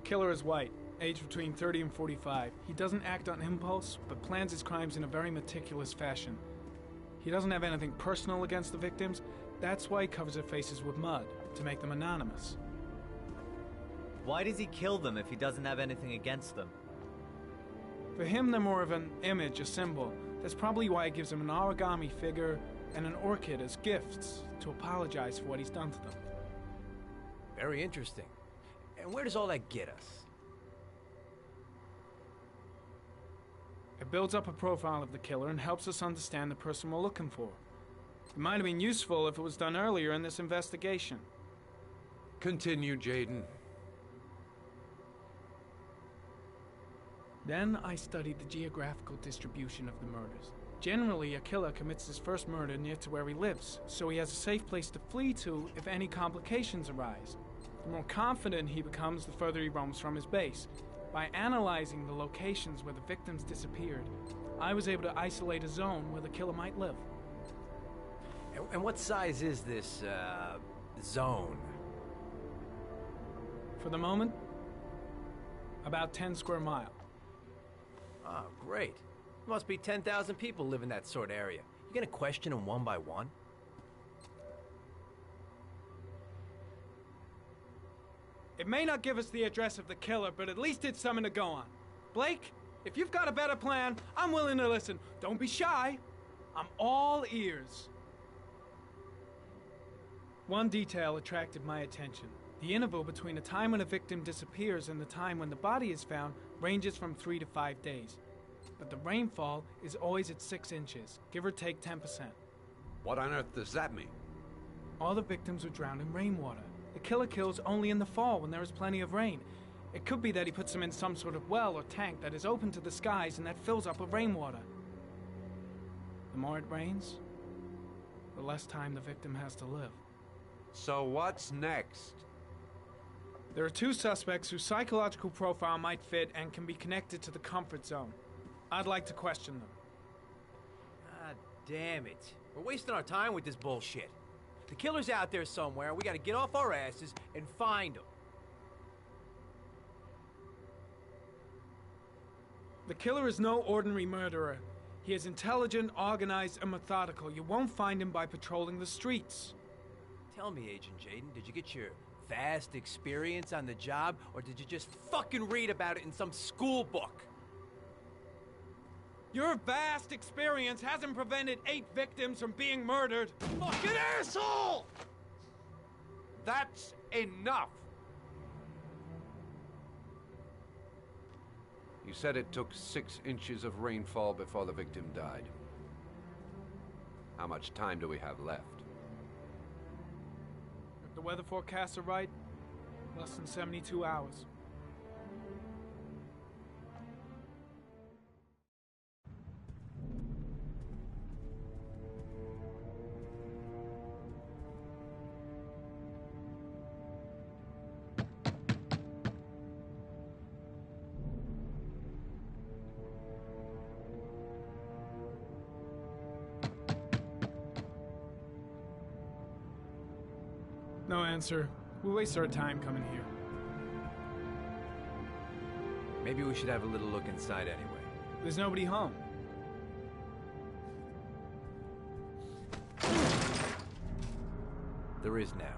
killer is white, aged between 30 and 45. He doesn't act on impulse, but plans his crimes in a very meticulous fashion. He doesn't have anything personal against the victims. That's why he covers their faces with mud, to make them anonymous. Why does he kill them if he doesn't have anything against them? For him, they're more of an image, a symbol. That's probably why he gives them an origami figure and an orchid as gifts to apologize for what he's done to them. Very interesting. And where does all that get us? It builds up a profile of the killer and helps us understand the person we're looking for. It might have been useful if it was done earlier in this investigation. Continue, Jaden. Then I studied the geographical distribution of the murders. Generally, a killer commits his first murder near to where he lives, so he has a safe place to flee to if any complications arise. The more confident he becomes, the further he roams from his base. By analyzing the locations where the victims disappeared, I was able to isolate a zone where the killer might live. And what size is this, zone? For the moment, about 10 square miles. Oh, great. There must be 10,000 people live in that sort of area. You gonna question them one by one? It may not give us the address of the killer, but at least it's something to go on. Blake, if you've got a better plan, I'm willing to listen. Don't be shy. I'm all ears. One detail attracted my attention. The interval between the time when a victim disappears and the time when the body is found ranges from 3 to 5 days. But the rainfall is always at 6 inches, give or take 10%. What on earth does that mean? All the victims were drowned in rainwater. The killer kills only in the fall when there is plenty of rain. It could be that he puts them in some sort of well or tank that is open to the skies and that fills up with rainwater. The more it rains, the less time the victim has to live. So what's next? There are 2 suspects whose psychological profile might fit and can be connected to the comfort zone. I'd like to question them. Ah, damn it. We're wasting our time with this bullshit. The killer's out there somewhere. We gotta get off our asses and find him. The killer is no ordinary murderer. He is intelligent, organized, and methodical. You won't find him by patrolling the streets. Tell me, Agent Jaden, did you get your vast experience on the job, or did you just fucking read about it in some school book? Your vast experience hasn't prevented 8 victims from being murdered. Fucking asshole! That's enough! You said it took 6 inches of rainfall before the victim died. How much time do we have left? If the weather forecasts are right, less than 72 hours. No answer. We waste our time coming here. Maybe we should have a little look inside anyway. There's nobody home. There is now.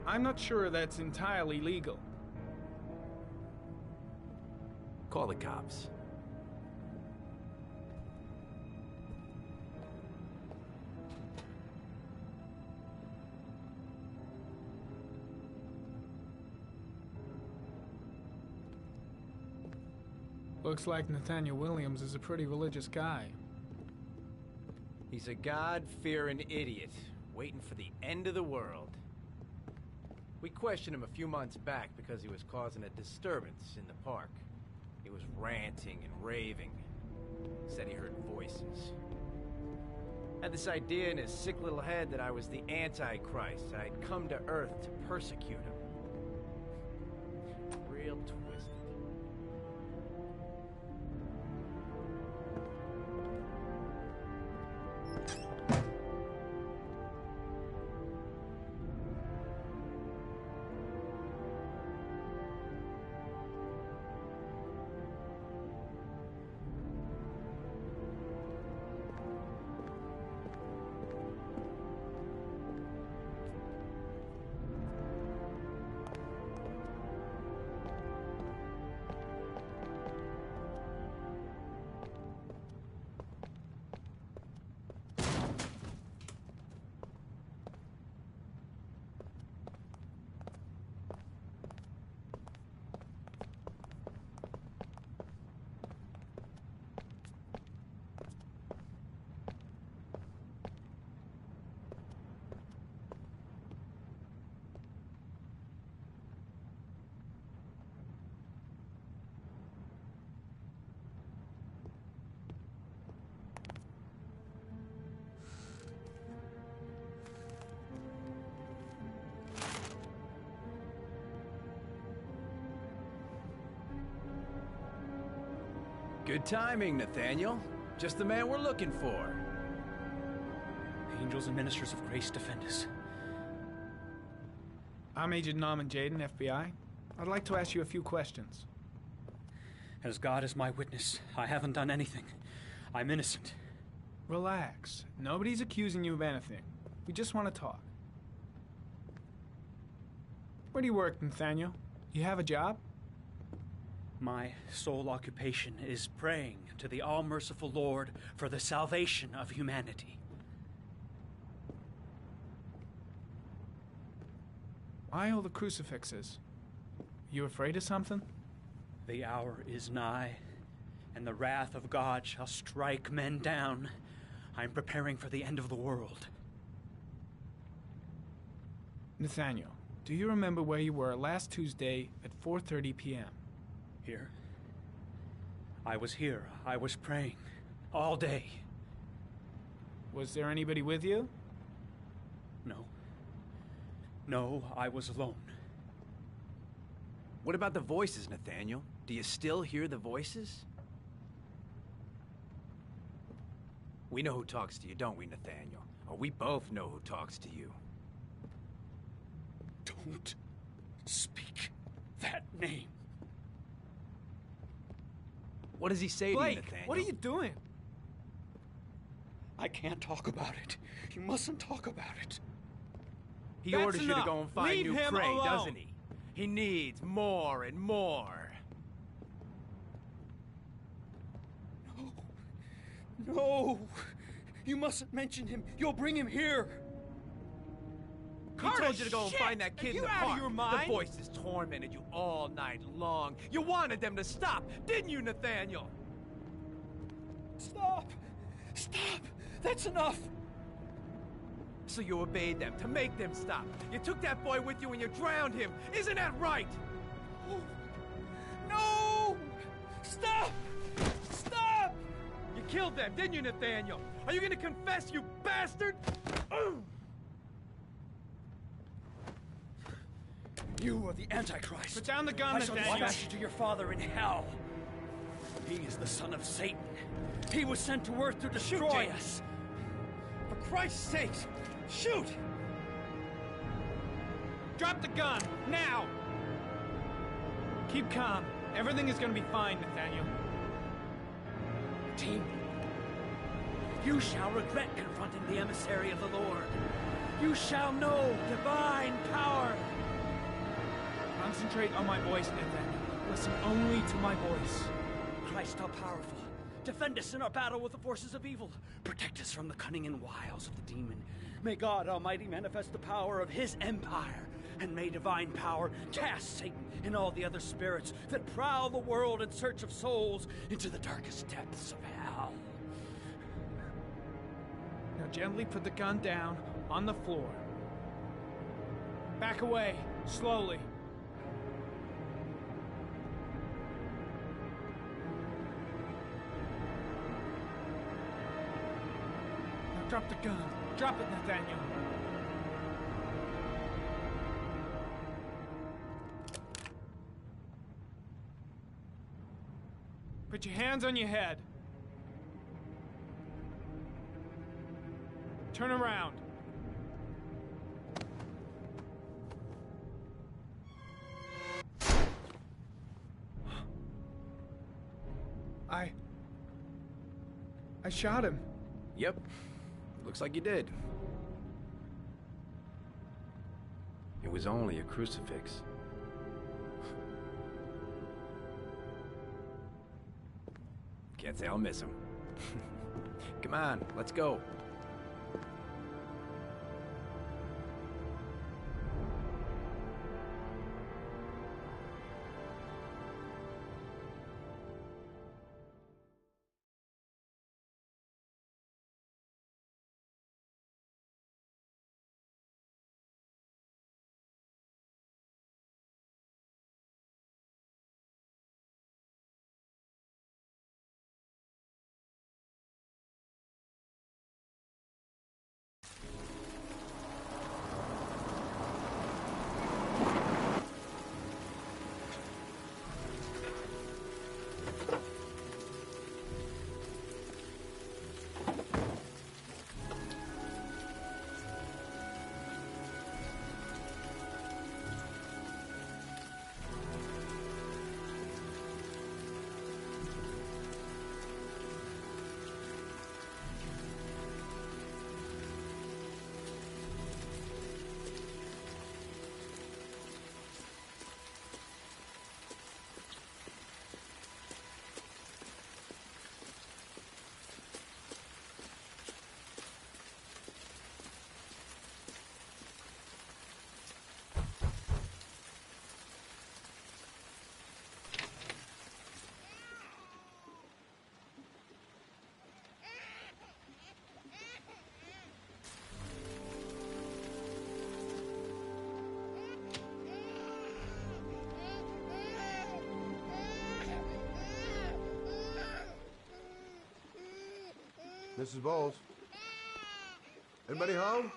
I'm not sure that's entirely legal. Call the cops. Looks like Nathaniel Williams is a pretty religious guy. He's a God-fearing idiot, waiting for the end of the world. We questioned him a few months back because he was causing a disturbance in the park. He was ranting and raving. Said he heard voices. Had this idea in his sick little head that I was the Antichrist and I'd come to Earth to persecute him. Real twisted. Good timing, Nathaniel. Just the man we're looking for. Angels and ministers of grace defend us. I'm Agent Norman Jaden, FBI. I'd like to ask you a few questions. As God is my witness, I haven't done anything. I'm innocent. Relax. Nobody's accusing you of anything. We just want to talk. Where do you work, Nathaniel? You have a job? My sole occupation is praying to the all-merciful Lord for the salvation of humanity. Why all the crucifixes? You afraid of something? The hour is nigh, and the wrath of God shall strike men down. I'm preparing for the end of the world. Nathaniel, do you remember where you were last Tuesday at 4:30 p.m.? Here? I was here. I was praying. All day. Was there anybody with you? No. No, I was alone. What about the voices, Nathaniel? Do you still hear the voices? We know who talks to you, don't we, Nathaniel? Or we both know who talks to you. Don't speak that name. What does he say Blake, to you, Nathaniel? what are you doing? I can't talk about it. You mustn't talk about it. He That's orders you to enough. go and find Leave new him prey, alone. doesn't he? He needs more and more. No! You mustn't mention him. You'll bring him here. He told you to go and find that kid in you the out of park. your mind? The voices tormented you all night long. You wanted them to stop, didn't you, Nathaniel? Stop! Stop! That's enough! So you obeyed them to make them stop. You took that boy with you and you drowned him. Isn't that right? No! Stop! Stop! You killed them, didn't you, Nathaniel? Are you gonna confess, you bastard? You are the Antichrist. Put down the gun, I shall Nathaniel. dispatch you to your father in hell. He is the son of Satan. He was sent to earth to destroy us. For Christ's sake, shoot! Drop the gun, now! Keep calm. Everything is gonna be fine, Nathaniel. Team, you shall regret confronting the emissary of the Lord. You shall know divine power. Concentrate on my voice, Nathaniel. Listen only to my voice. Christ all powerful, defend us in our battle with the forces of evil. Protect us from the cunning and wiles of the demon. May God Almighty manifest the power of his empire, and may divine power cast Satan and all the other spirits that prowl the world in search of souls into the darkest depths of hell. Now gently put the gun down on the floor. Back away, slowly. Now drop the gun. Drop it, Nathaniel. Put your hands on your head. Turn around. I shot him. Yep. Looks like you did. It was only a crucifix. Can't say I'll miss him. Come on, let's go. Mrs. Bowles? Anybody home?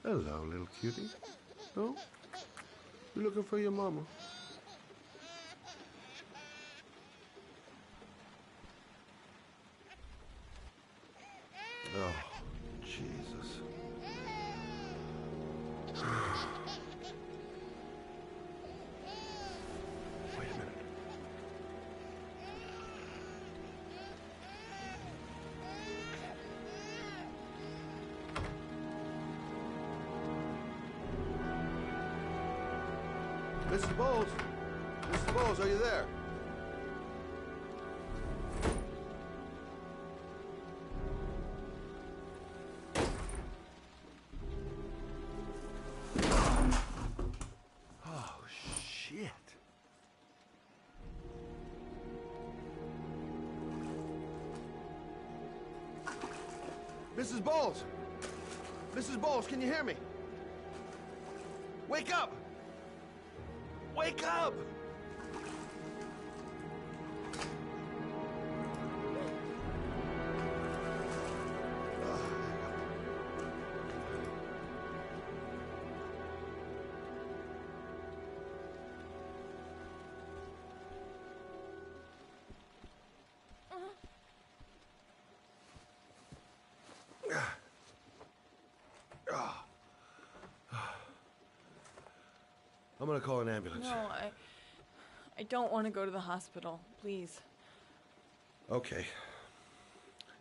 Hello, little cutie. Oh? You looking for your mama? Oh, Jesus. Wait a minute. Mrs. Bowles? Mrs. Bowles, are you there? Oh, shit. Mrs. Bowles! Mrs. Bowles, can you hear me? Wake up! Wake up! I'm gonna call an ambulance. No, I don't want to go to the hospital. Please. Okay.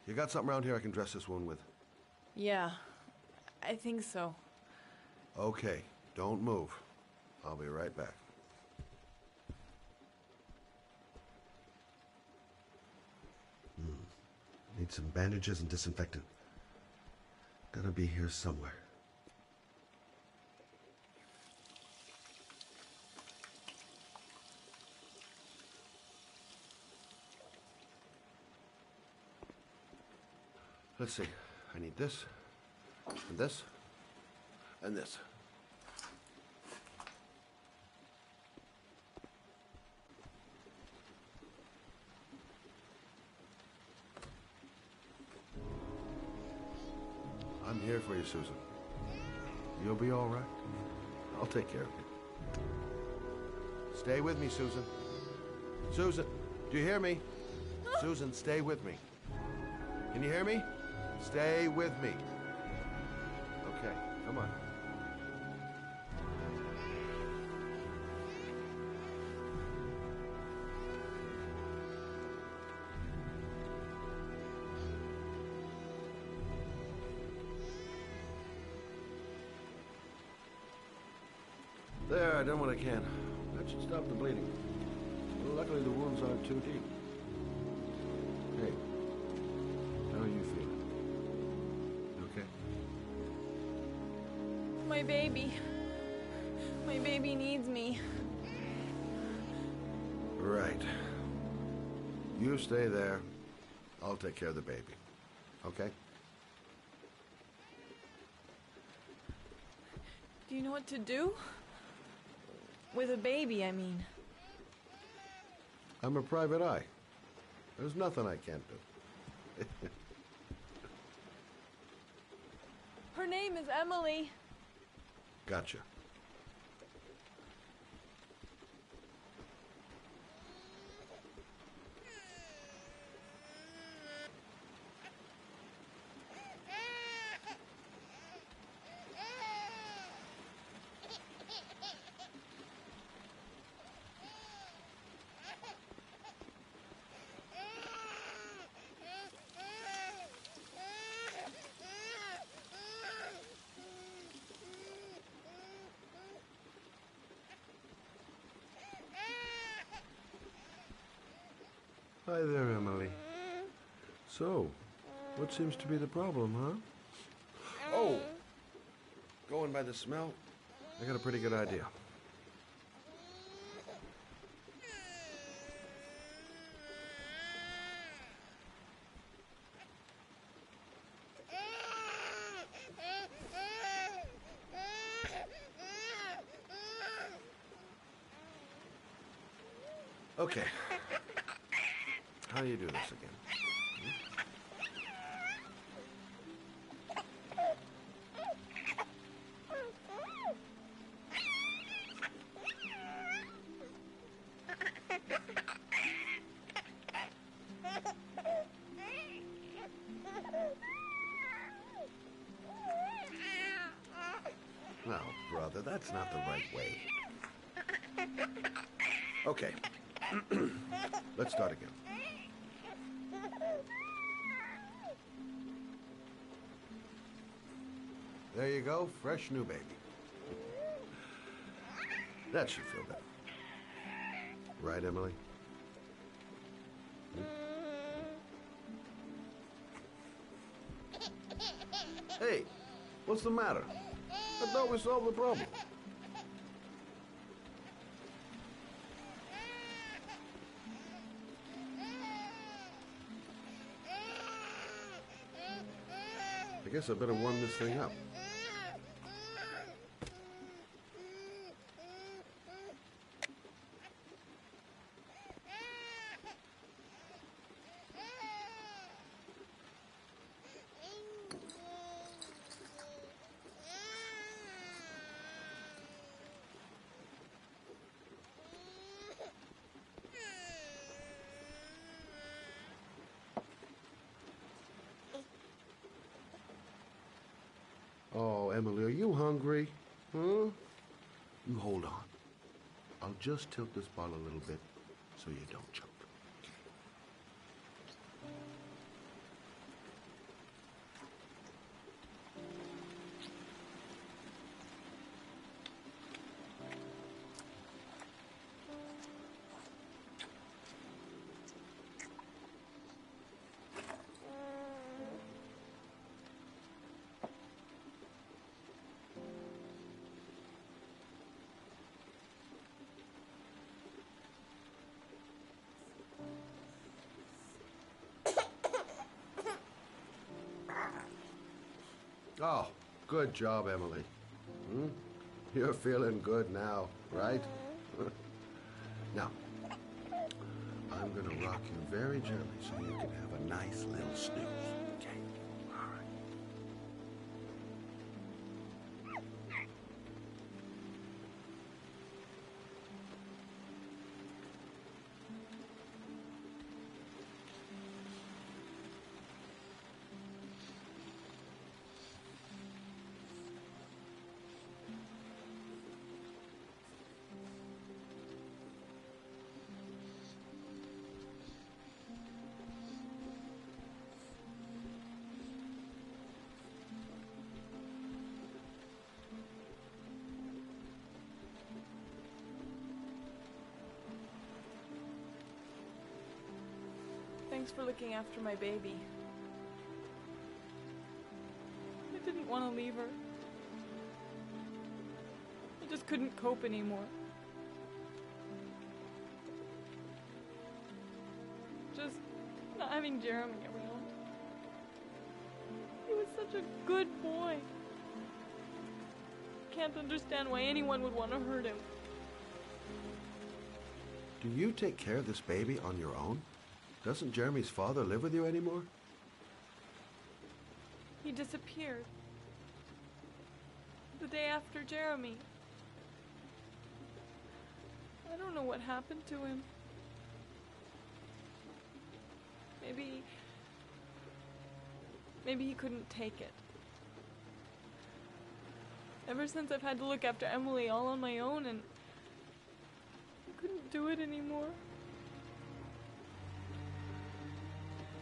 You got something around here I can dress this wound with? Yeah, I think so. Okay, don't move. I'll be right back. Need some bandages and disinfectant. Gotta be here somewhere. Let's see. I need this, and this, and this. I'm here for you, Susan. You'll be all right. I'll take care of you. Stay with me, Susan. Susan, do you hear me? Susan, stay with me. Can you hear me? Stay with me. Okay, come on. There, I done what I can. That should stop the bleeding. Well, luckily the wounds aren't too deep. Hey, how are you feeling? You okay? My baby. My baby needs me. Right. You stay there. I'll take care of the baby. Okay? Do you know what to do? With a baby, I mean. I'm a private eye. There's nothing I can't do. Her name is Emily. Gotcha. Hi there, Emily. So, what seems to be the problem, huh? Oh! Going by the smell, I got a pretty good idea. Okay. How do you do this again? No, brother, that's not the right way. Okay. Let's start again. There you go, fresh new baby. That should feel better. Right, Emily? Hey, what's the matter? I thought we solved the problem. I guess I better warm this thing up. Oh, Emily, are you hungry? Huh? You hold on. I'll just tilt this bottle a little bit so you don't choke. Oh, good job, Emily. You're feeling good now, right? Now, I'm gonna rock you very gently so you can have a nice little snooze. Okay? All right. Thanks for looking after my baby. I didn't want to leave her. I just couldn't cope anymore. Just not having Jeremy around. He was such a good boy. Can't understand why anyone would want to hurt him. Do you take care of this baby on your own? Doesn't Jeremy's father live with you anymore? He disappeared. The day after Jeremy. I don't know what happened to him. Maybe he couldn't take it. Ever since I've had to look after Emily all on my own, and I couldn't do it anymore.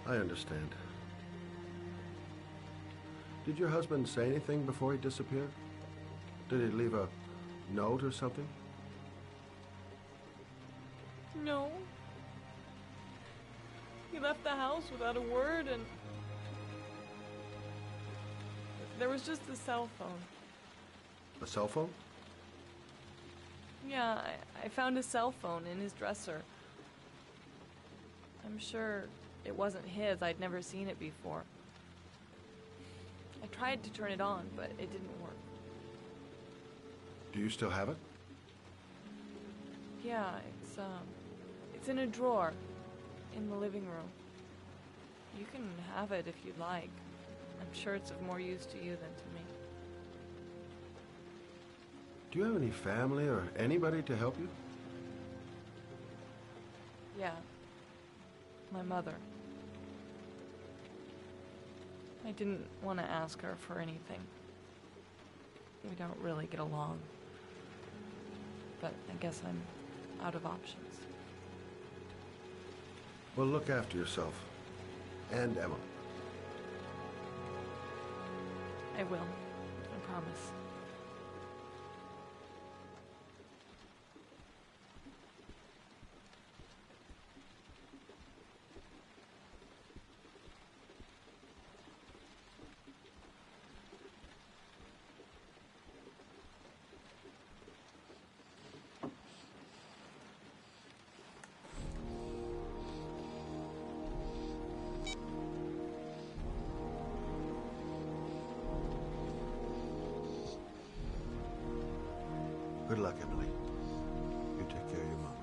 I understand. Did your husband say anything before he disappeared? Did he leave a note or something? No. He left the house without a word, and there was just a cell phone. A cell phone? Yeah, I found a cell phone in his dresser. I'm sure it wasn't his. I'd never seen it before. I tried to turn it on, but it didn't work. Do you still have it? Yeah, it's It's in a drawer in the living room. You can have it if you'd like. I'm sure it's of more use to you than to me. Do you have any family or anybody to help you? Yeah. My mother. I didn't want to ask her for anything. We don't really get along. But I guess I'm out of options. Well, look after yourself. And Emma. I will. I promise. Good luck, Emily. You take care of your mom.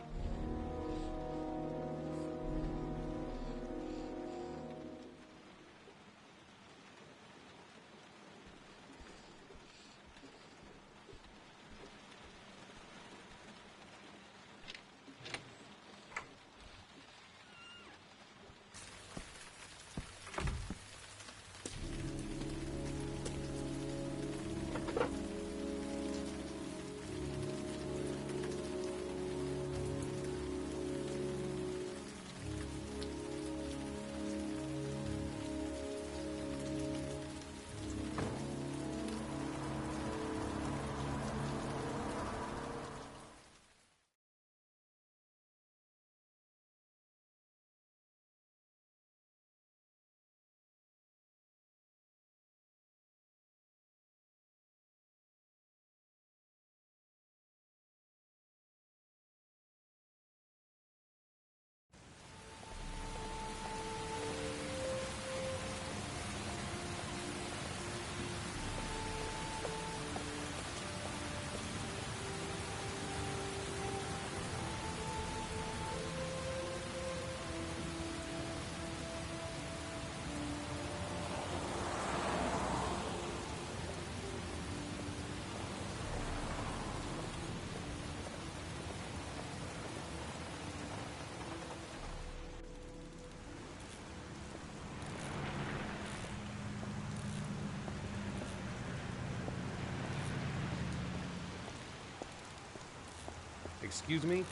Excuse me?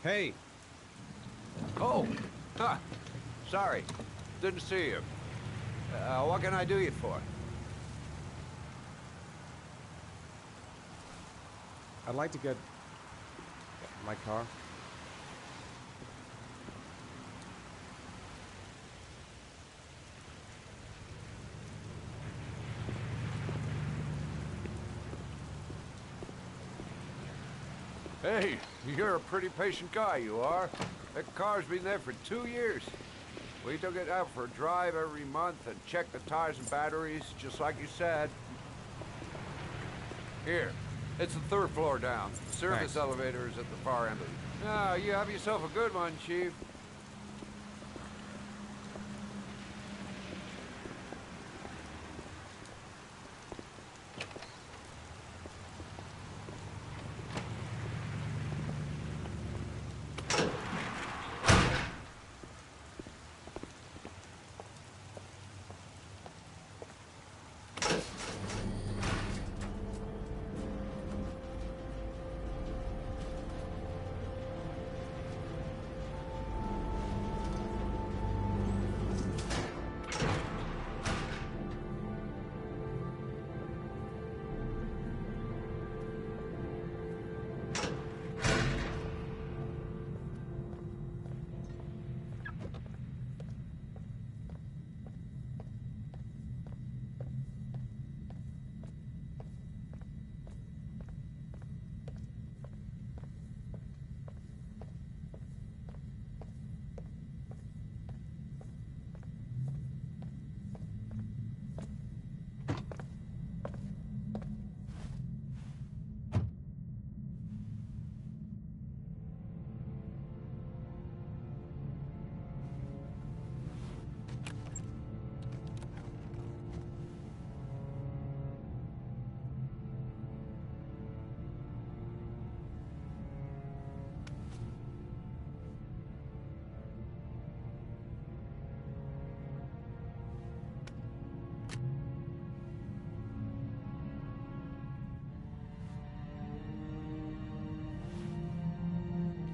Hey! Oh! Huh. Sorry. Didn't see you. What can I do you for? I'd like to get my car. Hey, you're a pretty patient guy, you are. That car's been there for 2 years. We took it out for a drive every month and checked the tires and batteries, just like you said. Here, it's the 3rd floor down. The service Thanks. elevator is at the far end of it. Ah, you have yourself a good one, Chief.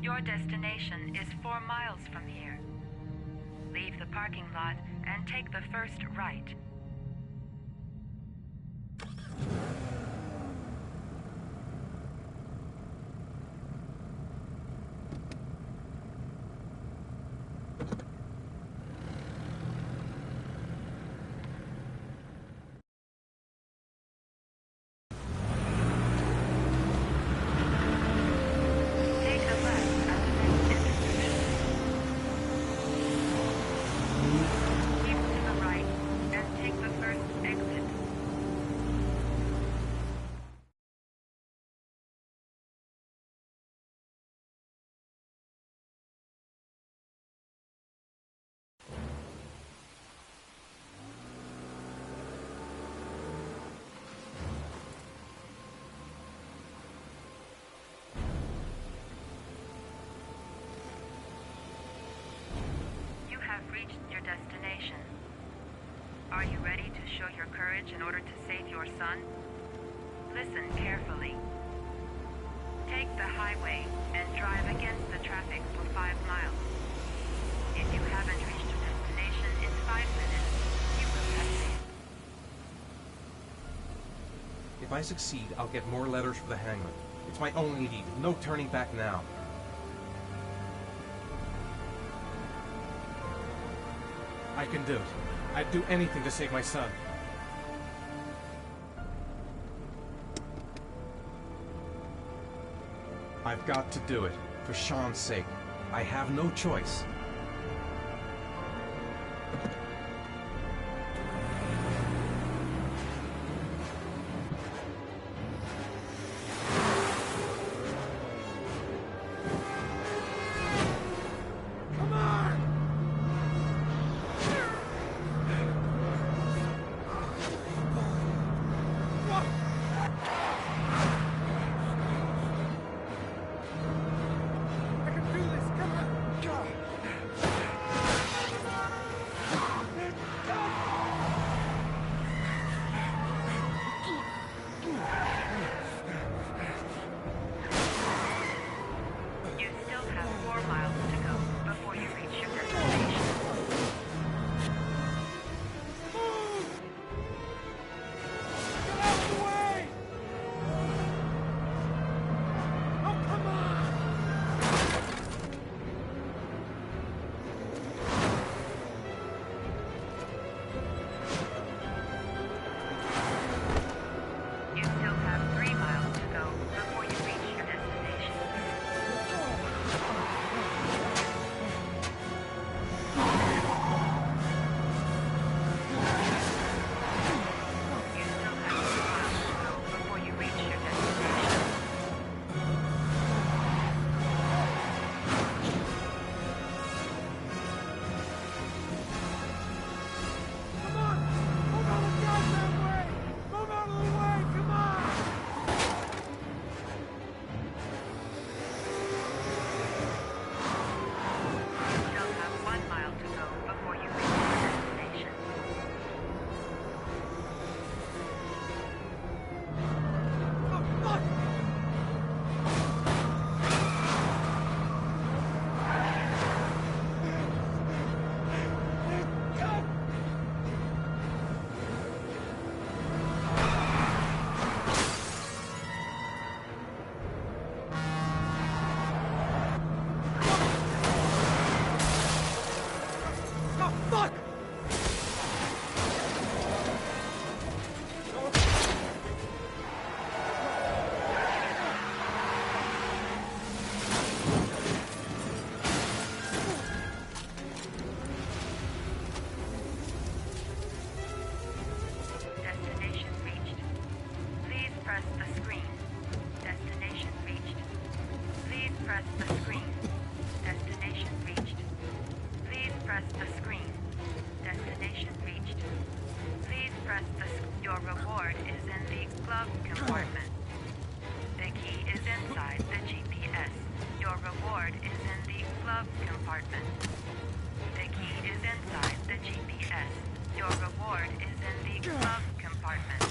Your destination is 4 miles from here. Leave the parking lot and take the first right. Take the left at the next intersection. Keep to the right and take the first exit. You have reached your destination. Are you ready to show your courage in order to save your son? Listen carefully. Take the highway and drive against the traffic for 5 miles. If you haven't reached your destination in 5 minutes, you will have failed. If I succeed, I'll get more letters for the hangman. It's my only lead. No turning back now. I can do it. I'd do anything to save my son. I've got to do it. For Sean's sake. I have no choice. You still have 4 miles to go before you reach your destination. You still have 3 miles to go before you reach your destination. You still have 2 miles to go before you reach your destination. You still have 1 mile to go before you reach your destination. Destination reached. Please press the screen. Destination reached. Please press the screen. Destination reached. Please press the screen. Destination reached. Please press your reward is in the glove compartment. The key is inside the GPS. Your reward is in the glove compartment. The key is inside the GPS. Your reward is in the glove compartment.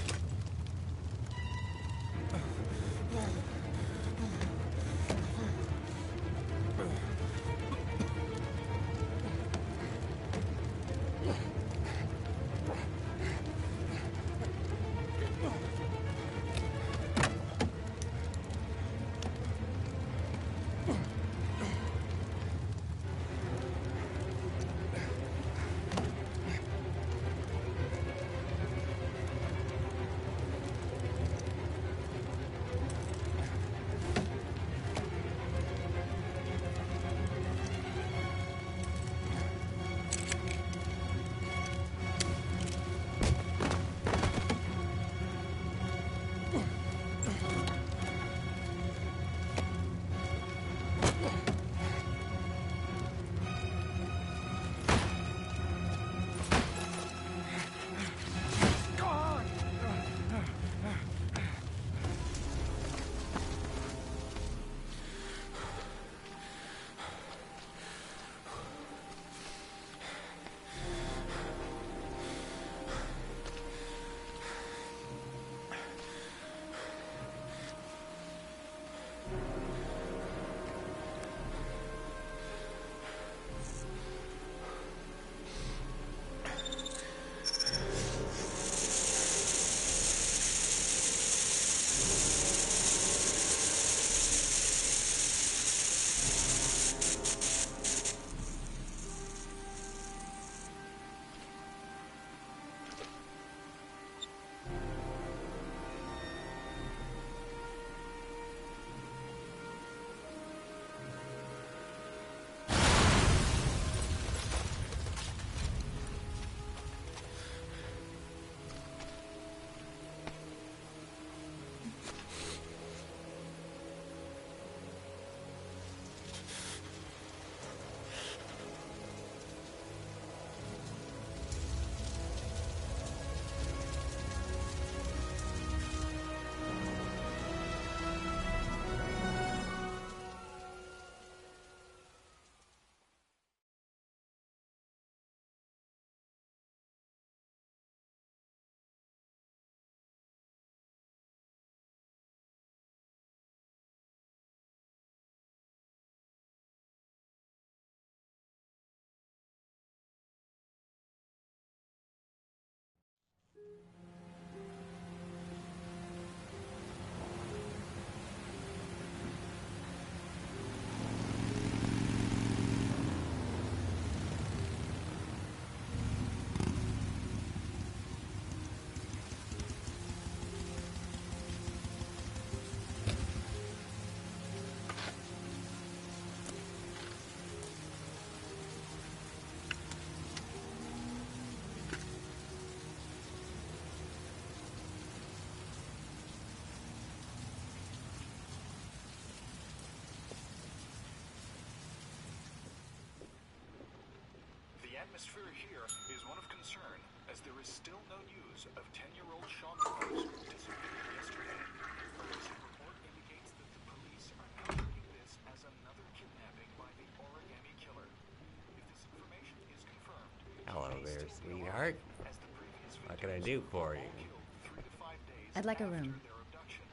The atmosphere here is one of concern, as there is still no news of 10-year-old Sean Rose, who disappeared yesterday. A recent report indicates that the police are now treating this as another kidnapping by the origami killer. If this information is confirmed, Hello there, sweetheart. as the previous What can I do for you? killed 3 to 5 days I'd like a after room. their abduction.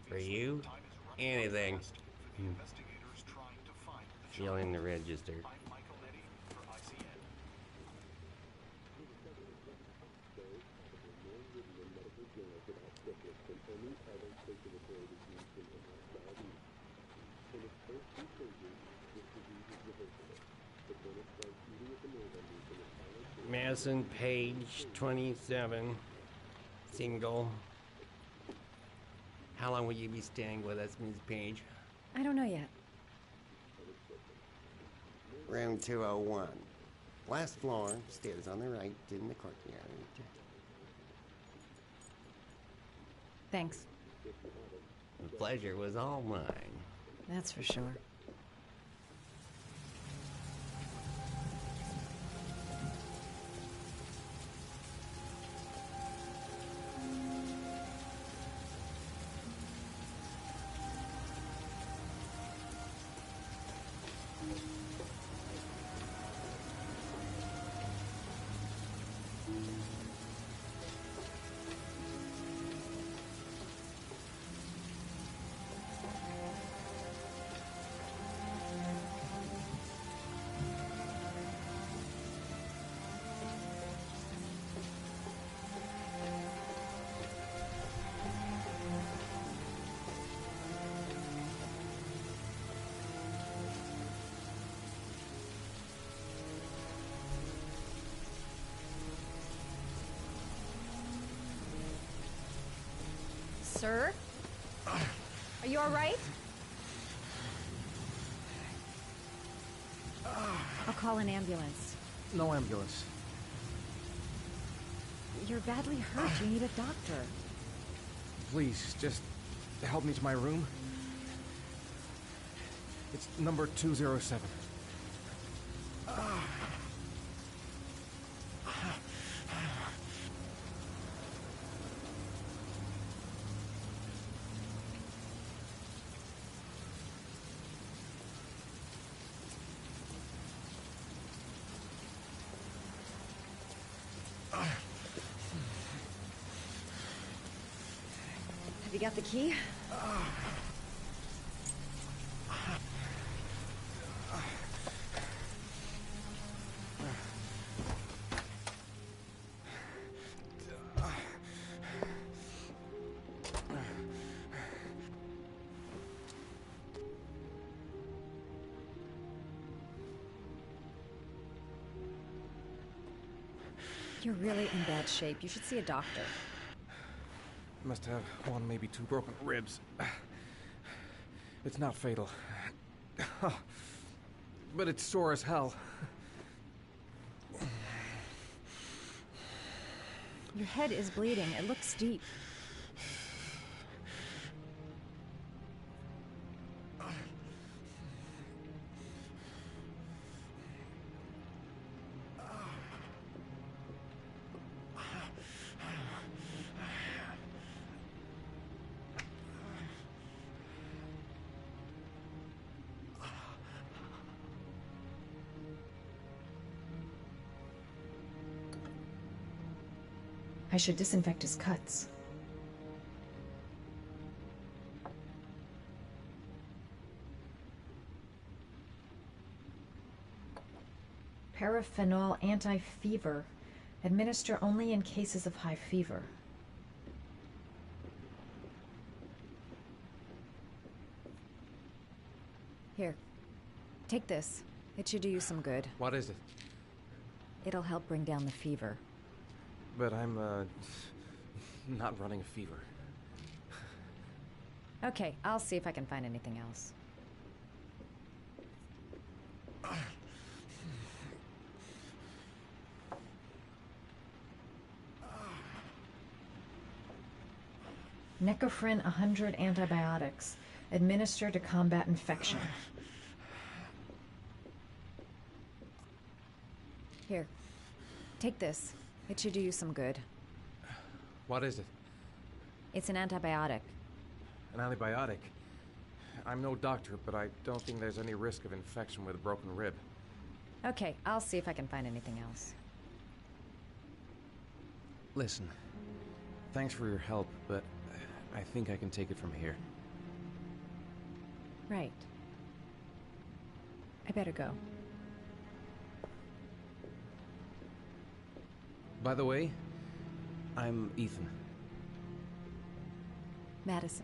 For you? Time is running Anything. fast for the investigators trying to find the Feel in the register. I'm Michael Nettie for ICN. Madison, page 27. Single. How long will you be staying with us, Ms. Page? I don't know yet. Room 201. Last floor, stairs on the right, in the courtyard. Thanks. The pleasure was all mine. That's for sure. Sir? Are you all right? I'll call an ambulance. No ambulance. You're badly hurt. You need a doctor. Please, just help me to my room. It's number 207. Have you got the key? You're really in bad shape. You should see a doctor. Must have one, maybe two broken ribs. It's not fatal. But it's sore as hell. Your head is bleeding. It looks deep. I should disinfect his cuts. Paraphenol anti-fever. Administer only in cases of high fever. Here, take this. It should do you some good. What is it? It'll help bring down the fever. But I'm, not running a fever. Okay, I'll see if I can find anything else. Necophren 100 antibiotics. Administer to combat infection. Here, take this. It should do you some good. What is it? It's an antibiotic. An antibiotic? I'm no doctor, but I don't think there's any risk of infection with a broken rib. Okay, I'll see if I can find anything else. Listen, thanks for your help, but I think I can take it from here. Right. I better go. By the way, I'm Ethan. Madison.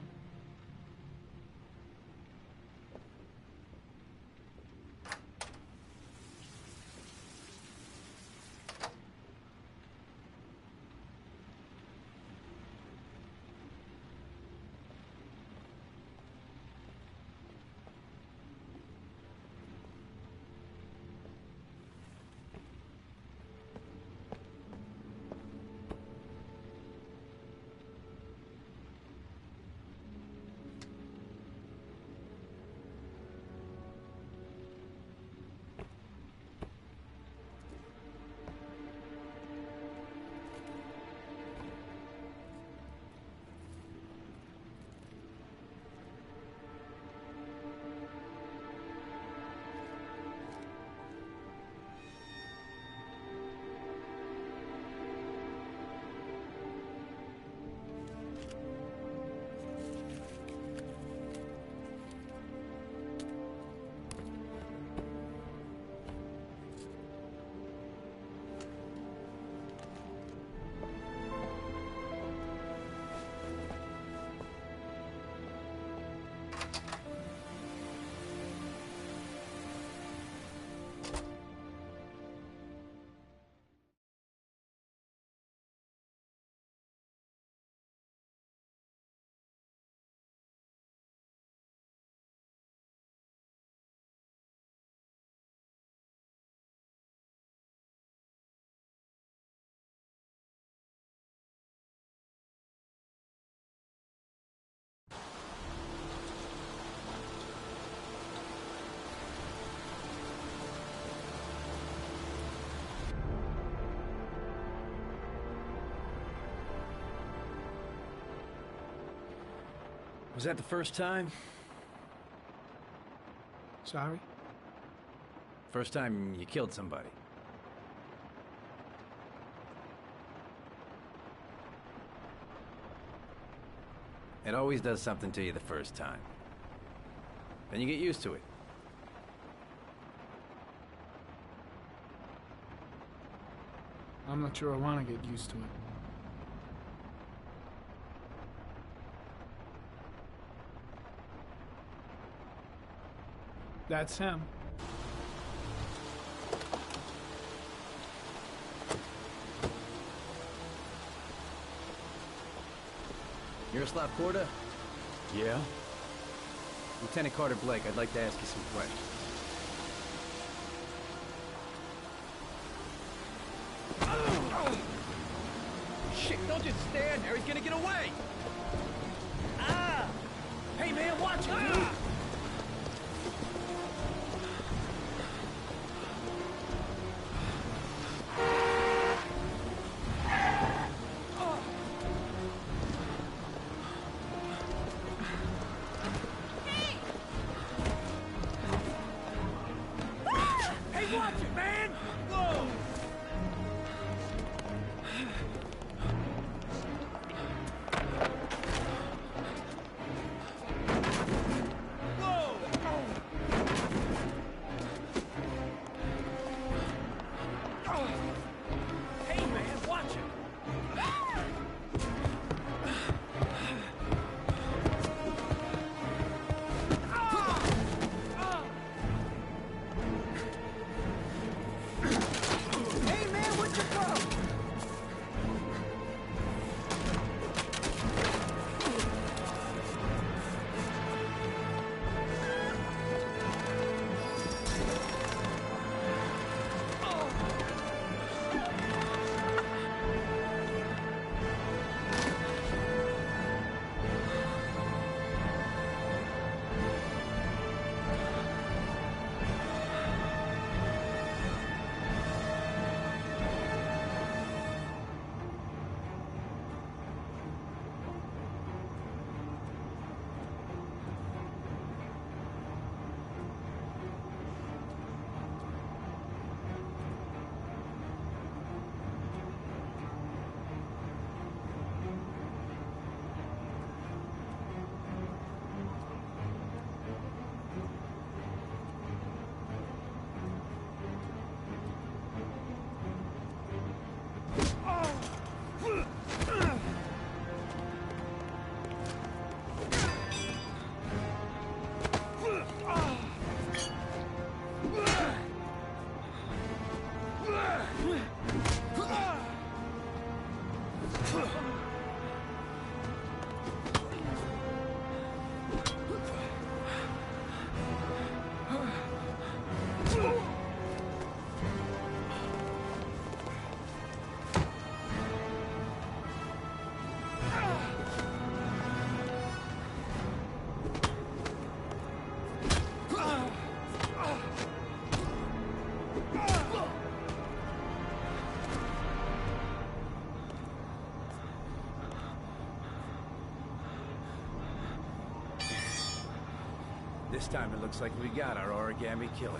that the first time? Sorry? First time you killed somebody? It always does something to you the first time. Then you get used to it. I'm not sure I want to get used to it. That's him. Yaroslav Korda? Yeah? Lieutenant Carter Blake, I'd like to ask you some questions. Shit, don't just stand there. He's gonna get away. Ah! Hey, man, watch it, dude. Hey, watch it, man! Whoa! Hey, man, watch it! Hey, man, what's your problem? This time it looks like we got our origami killer.